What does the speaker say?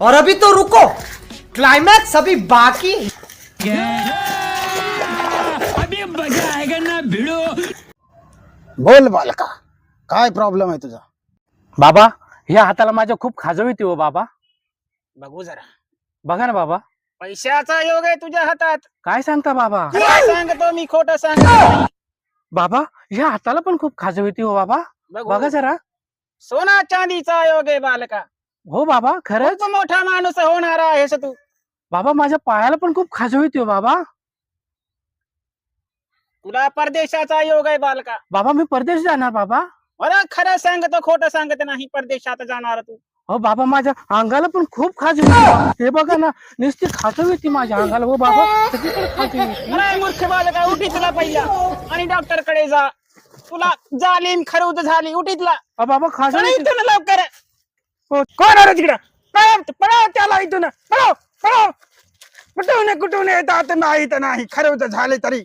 और अभी तो रुको, क्लाइमैक्स अभी बाकी अभी मजा आएगा ना भिड़ो। बोल बालका, काय प्रॉब्लेम आहे तुझा? बाबा, या हाताला माझ्या खूप खाजव येते हो बाबा. बघू जरा. बघा ना बाबा. पैशाचा योग आहे तुझ्या हातात. काय सांगता बाबा? काय सांगतो मी, खोटं सांगतो. बाबा, या हाताला पण खूप खाजव येते हो बाबा. बघा जरा. सोना चांदीचा योग आहे बालका. हो बाबा, खरंच. खूप मोठा माणूस होणार आहेस तू. बाबा, माझ्या पायाला पण खूप खाजव येते हो बाबा. तुला परदेशाचा योग आहे बालका. बाबा, मी परदेश जाणार बाबा. मला खरं सांगतो, खोटं सांगत नाही. परदेशात जाणार तू. हो बाबा, माझ्या अंगाला पण खूप खाजव येते. हे बघा ना, नुसती खाजव येते माझ्या अंगाला. हो बाबा, सगळीकडे खाजव येते. अरे मूर्ख बालका, उठी तुला पहिला आणि डॉक्टर कडे जा. तुला जालीम खरूद झाली, उठी तुला. बाबा, खाजव येते. इथून लवकर. कोण आहे तिकडं? पळव त्याला इथून. पळव पळव. कुठून येतात? नाही तर नाही, खरं झाले तरी.